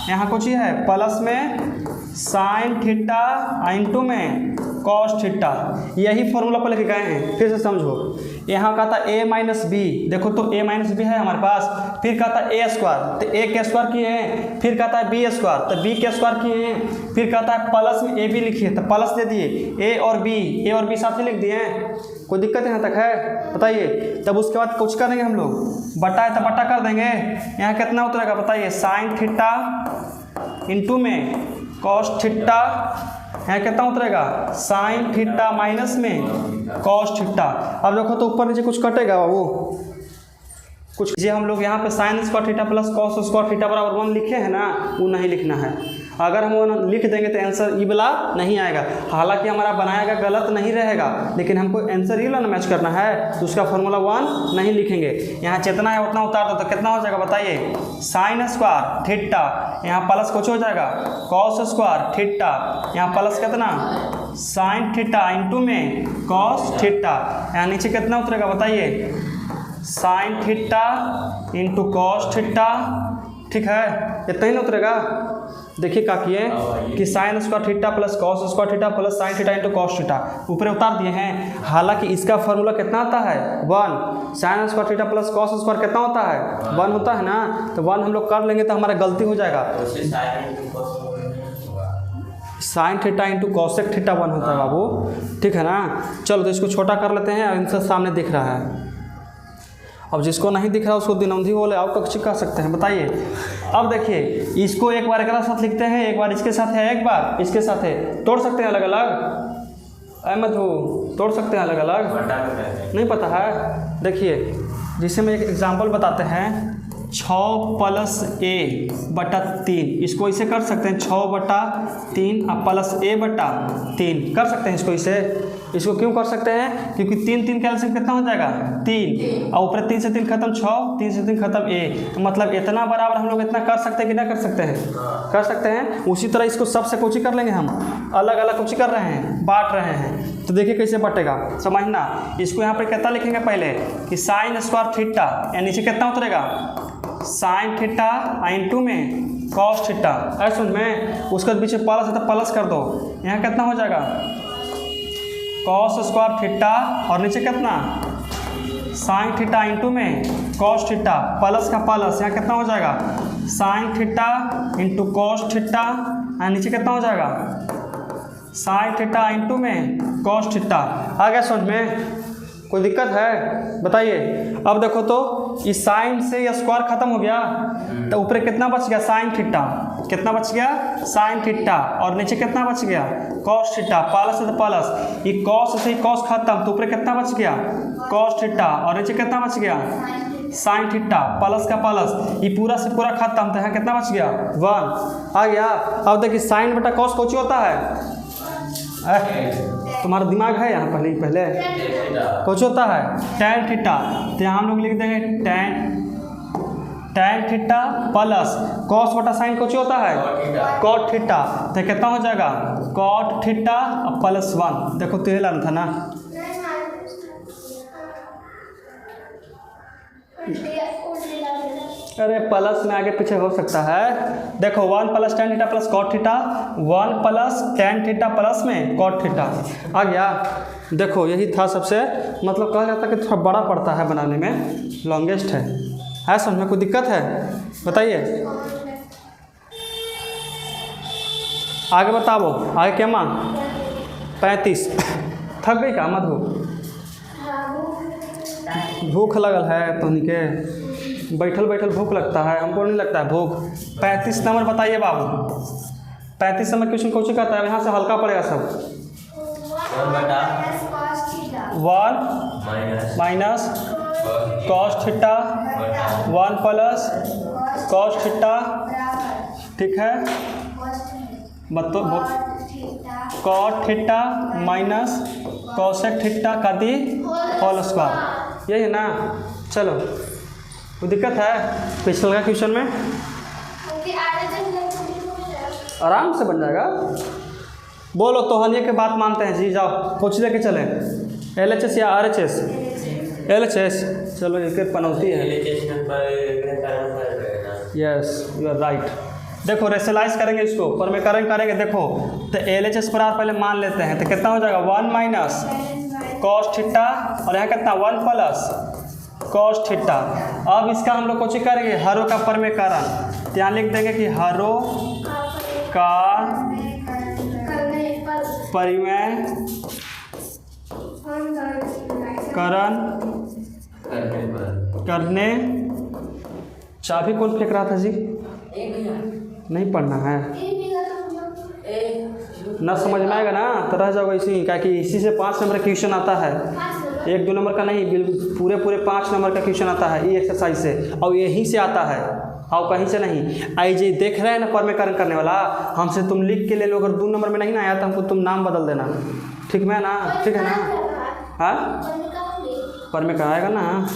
यहाँ कुछ ही है प्लस में साइन थीटा इंटू में कॉस थीटा। यही फॉर्मूला पर लेके गए हैं। फिर से समझो, यहाँ कहता ए माइनस बी, देखो तो ए माइनस बी है हमारे पास, फिर कहता है ए स्क्वायर, तो ए के स्क्वायर किए हैं, फिर कहता है बी स्क्वायर, तो बी के स्क्वायर किए हैं, फिर कहता है प्लस में ए बी लिखिए, तो प्लस दे दिए ए और बी साथ ही लिख दिए हैं। कोई दिक्कत यहाँ तक है बताइए? तब उसके बाद कुछ करेंगे हम लोग, बटा है तो बटा कर देंगे। यहाँ कितना उतरेगा बताइए साइन थीटा इंटू में कॉस थीटा, यहाँ कितना उतरेगा साइन थीटा माइनस में कॉस थीटा। अब देखो तो ऊपर नीचे कुछ कटेगा वो कुछ, जे हम लोग यहाँ पे sign square theta plus cos square theta बराबर 1 लिखे हैं ना, वो नहीं लिखना है। अगर हम वो लिख देंगे तो आंसर ई वाला नहीं आएगा। हालांकि हमारा बनाया गया गलत नहीं रहेगा, लेकिन हमको आंसर ई वाला मैच करना है, तो उसका फॉर्मूला 1 नहीं लिखेंगे। यहाँ जितना है उतना उतार दो तो कितना हो जाएगा बताइए साइन स्क्वायर थीटा, यहाँ प्लस कुछ हो जाएगा कॉस स्क्वायर थीटा, यहाँ प्लस कितना साइन थीटा इंटू में कॉस थीटा, यहाँ नीचे कितना उतरेगा बताइए sine theta into cos theta, ठीक है, इतना ही ना उतरेगा। देखिए क्या किए कि sine square theta plus cos square theta plus sine theta into cos theta ऊपर उतार दिए हैं। हालांकि इसका फॉर्मूला कितना आता है 1, sign square theta plus cos square कितना होता है 1 होता है ना, तो 1 हम लोग कर लेंगे तो हमारा गलती हो जाएगा। Sine theta into cosec theta 1 होता है बाबू, ठीक है ना। चलो तो इसको छोटा कर लेते हैं, इनसे सामने दिख रहा है। अब जिसको नहीं दिख रहा उसको दिनौंधी बोले आप कच्ची कह सकते हैं, बताइए। अब देखिए इसको एक बार एक साथ लिखते हैं, एक बार इसके साथ है, एक बार इसके साथ है, तोड़ सकते हैं अलग अलग। अहमद हो तोड़ सकते हैं अलग अलग, नहीं पता है। देखिए जिसे मैं एक एग्जांपल बताते हैं, 6 + a/3 इसको इसे कर सकते हैं 6/3 और प्लस a/3 कर सकते हैं इसको इसे। इसको क्यों कर सकते हैं, क्योंकि 3 कैल्शियम कितना हो जाएगा 3 और ऊपर 3 से 3 खत्म 6, 3 से 3 खत्म a, तो मतलब इतना बराबर हम लोग इतना कर सकते हैं कि ना कर सकते हैं, कर सकते हैं। उसी तरह इसको सबसे कोची कर लेंगे, हम अलग अलग कोची कर रहे हैं, बांट रहे हैं। तो देखिए कैसे बटेगा, समझना। इसको यहाँ पर कितना लिखेंगे पहले कि साइन स्क्वायर थीटा, या नीचे कितना उतरेगा साइन थीटा इंटू में कॉस थीटा, ऐसे में उसके पीछे प्लस है तो प्लस कर दो, यहाँ कितना हो जाएगा कॉस स्क्वायर थीटा और नीचे कितना साइन थीटा इंटू में कॉस थीटा प्लस का प्लस, यहाँ कितना हो जाएगा sine theta into cos theta और नीचे कितना हो जाएगा साइन थीटा इंटू में कॉस थीटा। आ गया समझ में, कोई दिक्कत है बताइए। अब देखो तो इस साइन से ये स्क्वायर खत्म हो गया, तो ऊपर कितना बच गया साइन थीटा, कितना बच गया साइन थीटा और नीचे कितना बच गया कॉस थीटा, प्लस है तो प्लस, ये कॉस से ही कॉस खत्म तो ऊपर कितना बच गया कॉस थीटा और नीचे कितना बच गया साइन थीटा प्लस का प्लस, ये पूरा से पूरा खत्म तो यहाँ कितना बच गया 1 आ गया। अब देखिए साइन बटा कॉस कौन होता है, तुम्हारा दिमाग है यहाँ पहले कुछ होता है tan थीटा, तो यहाँ हम लोग लिख देंगे tan थीटा प्लस कॉस बटा साइन कुछ होता है कॉट थीटा, तो कितना हो जाएगा कॉट थीटा प्लस 1। देखो तो ये लाना था ना, अरे प्लस में आगे पीछे हो सकता है। देखो 1 + tan theta plus cot theta, 1 + tan theta plus में कॉट थीटा आ गया। देखो यही था सबसे, मतलब कहा जाता है कि थोड़ा बड़ा पड़ता है बनाने में, लॉन्गेस्ट है समझ में, कोई दिक्कत है बताइए। आगे बताओ, आगे क्या माँ 35 थक गई का मत भूख लगल है तो निके बैठल बैठल भूख लगता है, हमको नहीं लगता है भूख। 35 नंबर बताइए बाबू, 35 नंबर क्वेश्चन कौन सी कहता है, यहाँ से हल्का पड़ेगा सब। 1 minus cos theta 1 plus cos theta, ठीक है मतलब cot theta minus cosec theta का दी होल स्क्वायर, यही है ना। चलो कोई दिक्कत है पिछले का क्वेश्चन में, आराम से बन जाएगा। बोलो तो हलिए के बात मानते हैं जी, जाओ कुछ लेके चले LHS या RHS LHS, चलो एक पनौती है, यस यू आर राइट। देखो रेशनलाइज करेंगे इसको, पर में करेंगे देखो तो LHS पर आप पहले मान लेते हैं, तो कितना हो जाएगा 1 माइनस कॉस थीटा और यहाँ कितना 1 प्लस कॉस थीटा। अब इसका हम लोग कुछ करेंगे हरों का परमेकरण, तो यहाँ लिख देंगे कि हरों का परिमेय करण करने, चाबी कौन फेंक रहा था जी, नहीं पढ़ना है ना, समझ में आएगा ना तो रह जाओगे इसी, क्या कि इसी से 5 नंबर का क्वेश्चन आता है, 1-2 नंबर का नहीं, बिल्कुल पूरे 5 नंबर का क्वेश्चन आता है ये एक्सरसाइज से, और यहीं से आता है और कहीं से नहीं। आई जी देख रहे हैं ना परमेकरण करने वाला, हमसे तुम लिख के ले लो, अगर 2 नंबर में नहीं ना आया तो हमको तुम नाम बदल देना, ठीक है ना, ठीक है ना। हाँ परमेकरण आएगा ना,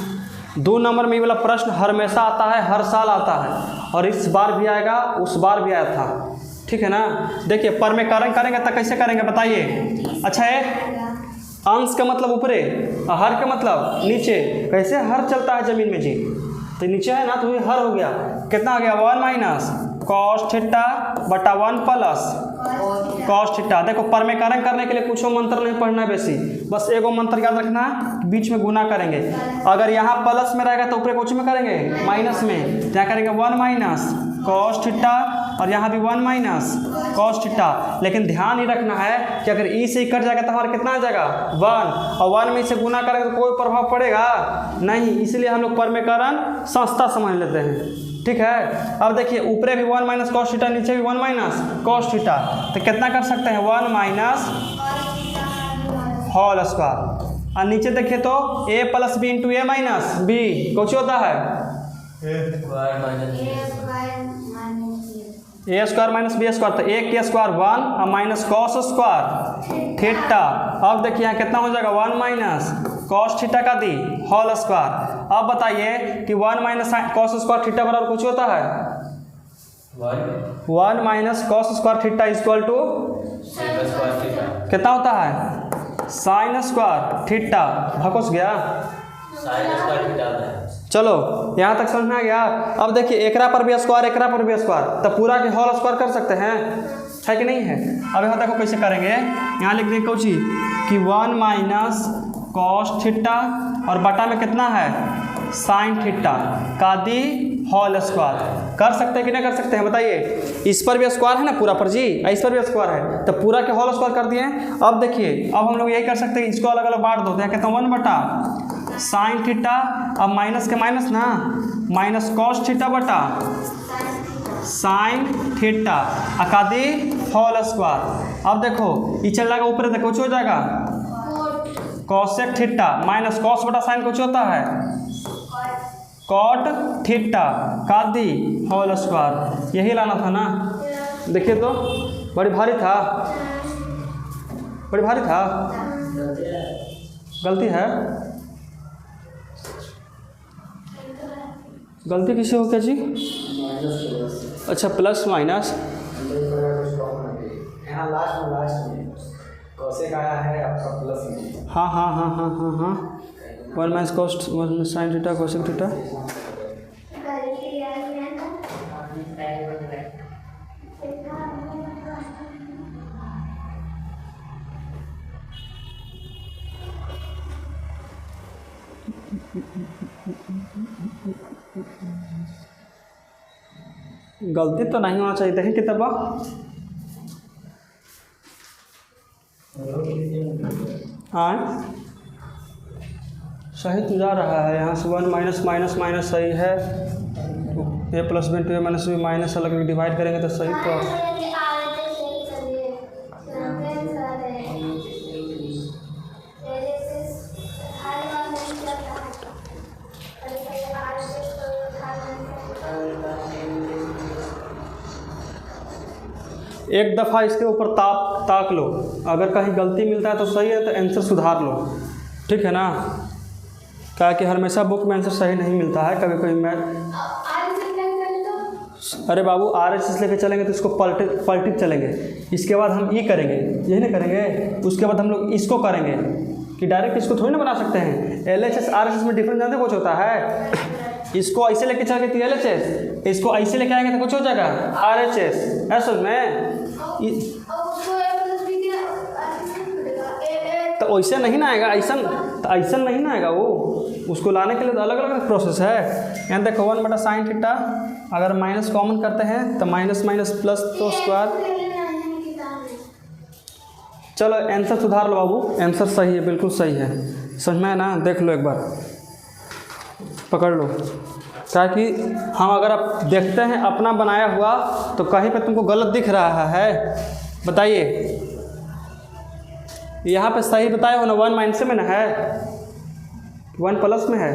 2 नंबर में ये वाला प्रश्न हमेशा आता है, हर साल आता है, और इस बार भी आएगा, उस बार भी आया था, ठीक है ना। देखिए परमेकरण करेंगे तो कैसे करेंगे बताइए। अच्छा है अंश का मतलब ऊपरे, हर का मतलब नीचे, कैसे हर चलता है जमीन में जी, तो नीचे है ना तो ये हर हो गया, कितना हो गया 1 माइनस कॉस थीटा बटा 1 प्लस कॉस थीटा। देखो परमेकरण करने के लिए कुछ मंत्र नहीं पढ़ना है बेसी, बस एगो मंत्र याद रखना, बीच में गुना करेंगे। अगर यहाँ प्लस में रहेगा तो ऊपर कुछ में करेंगे माइनस में, क्या करेंगे 1 माइनस कॉस थीटा और यहाँ भी 1 माइनस कॉस थीटा। लेकिन ध्यान ही रखना है कि अगर ई से कट जाएगा तो हमारा कितना आ जाएगा 1, और 1 में इसे गुना करेंगे तो कोई प्रभाव पड़ेगा नहीं, इसलिए हम लोग परमेकरण सस्ता समझ लेते हैं। ठीक है, अब देखिए ऊपरे भी 1 माइनस कॉस थीटा, नीचे भी 1 माइनस कॉस थीटा, तो कितना कर सकते हैं 1 माइनस होल स्क्वायर। और नीचे देखिए तो a plus b into a minus b कुछ होता है A square minus B square. A square minus b square, तो ए के स्क्वायर 1 और माइनस कॉस स्क्वायर थीटा। अब देखिए यहाँ कितना हो जाएगा 1 माइनस कॉस थीटा का दी होल स्क्वायर। अब बताइए कि 1 माइनस कॉस स्क्वायर थीटा बराबर कुछ होता है 1 minus cos square theta equal to Sin square theta. कितना होता है साइन स्क्वायर थीटा। भकोस गया, Sin square theta होता है। चलो यहाँ तक समझ में आ गया। अब देखिए एकरा पर भी स्क्वायर एकरा पर भी स्क्वायर, तो पूरा के होल स्क्वायर कर सकते हैं, है कि नहीं है। अब यहाँ देखो कैसे करेंगे, यहाँ लिख देंगे कौची कि 1 माइनस कॉस थीटा और बटा में कितना है साइन थीटा का दी होल स्क्वायर। कर सकते हैं कि नहीं कर सकते हैं बताइए। इस पर भी स्क्वायर है ना पूरा पर जी, इस पर भी स्क्वायर है, तो पूरा के होल स्क्वायर कर दिए। अब देखिए अब हम लोग यही कर सकते हैं, इसको अलग अलग बांट दो, तो कहते हैं 1 बटा साइन थीटा, अब माइनस के माइनस ना माइनस कॉस थीटा बटा साइन थीटा अकादी होल स्क्वायर। अब देखो ये चल जाएगा ऊपर, देखो कुछ हो जाएगा कॉसेक थीटा माइनस कॉस बटा साइन कुछ होता है कॉट थीटा का दी होल स्क्वायर। यही लाना था ना, देखिए तो बड़ी भारी था, बड़ी भारी था, गलती है, गलती किसी हो क्या जी। अच्छा प्लस माइनस यहाँ लास्ट में कौशिक आया है आपका प्लस में। हाँ हाँ हाँ हाँ हाँ हाँ 1 minus cost 1 minus sine theta cosec theta. गलती तो नहीं होना चाहिए, देखें किताबा हाँ सही तो जा रहा है। यहाँ से 1 माइनस माइनस माइनस सही है, ए plus b into a minus B minus अलग डिवाइड करेंगे तो सही तो। एक दफ़ा इसके ऊपर ताक लो, अगर कहीं गलती मिलता है तो सही है तो आंसर सुधार लो, ठीक है ना। क्या कि हमेशा बुक में आंसर सही नहीं मिलता है, कभी कभी मैं अरे बाबू RHS लेके चलेंगे तो इसको पलटी चलेंगे, इसके बाद हम ये करेंगे, यही ना करेंगे, उसके बाद हम लोग इसको करेंगे कि डायरेक्ट इसको थोड़ी ना बना सकते हैं। LHS RHS में डिफरेंस जानते कुछ होता है, इसको ऐसे लेके चलेंगे तो LHS, इसको ऐसे लेके आएंगे तो कुछ हो जाएगा RHS, ऐसा में तो ऐसे नहीं ना आएगा, ऐसा तो ऐसा नहीं ना आएगा वो, उसको लाने के लिए तो अलग अलग प्रोसेस है। यहाँ देखो 1 बटा साइन थीटा, अगर माइनस कॉमन करते हैं तो माइनस माइनस प्लस तो स्क्वायर। चलो आंसर सुधार लो बाबू, आंसर सही है, बिल्कुल सही है, समझ में है ना। देख लो एक बार, पकड़ लो, ताकि हम अगर आप देखते हैं अपना बनाया हुआ तो कहीं पे तुमको गलत दिख रहा है, बताइए। यहाँ पे सही बताए हो ना, 1 माइनस में ना है, 1 प्लस में है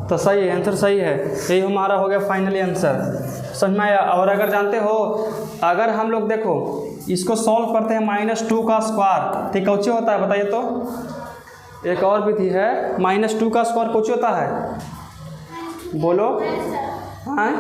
तो सही है, आंसर सही है। यही हमारा हो गया फाइनली आंसर, समझ में आया। और अगर जानते हो, अगर हम लोग देखो इसको सॉल्व करते हैं -2 का स्क्वायर, ठीक कौची होता है बताइए तो। एक और विधि है, -2 का स्क्वायर कौची होता है बोलो, हाँ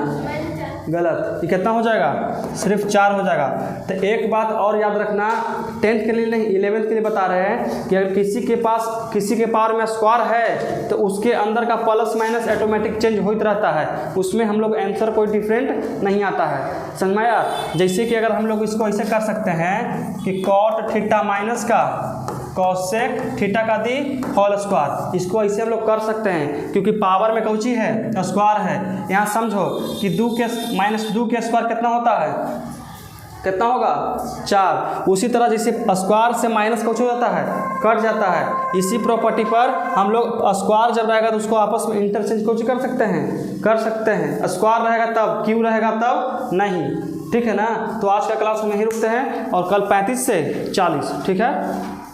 गलत। ये कितना हो जाएगा? सिर्फ 4 हो जाएगा। तो एक बात और याद रखना, 10th के लिए नहीं 11th के लिए बता रहे हैं कि अगर किसी के पावर में स्क्वायर है तो उसके अंदर का प्लस माइनस ऑटोमेटिक चेंज होते रहता है, उसमें हम लोग आंसर कोई डिफरेंट नहीं आता है। समझ में आया? जैसे कि अगर हम लोग इसको ऐसे कर सकते हैं कि कॉट थीटा माइनस का कॉसेक थीटा का दी होल स्क्वायर, इसको ऐसे हम लोग कर सकते हैं क्योंकि पावर में कौची है? स्क्वायर है। यहाँ समझो कि 2 के माइनस 2 के स्क्वायर कितना होता है? कितना होगा? 4। उसी तरह जैसे स्क्वायर से माइनस कुछ हो जाता है, कट जाता है, इसी प्रॉपर्टी पर हम लोग स्क्वायर जब रहेगा तो उसको आपस में इंटरचेंज कुछ कर सकते हैं। स्क्वायर रहेगा तब, क्यू रहेगा तब नहीं। ठीक है ना? तो आज का क्लास में यहीं रुकते हैं और कल 35 से 40। ठीक है।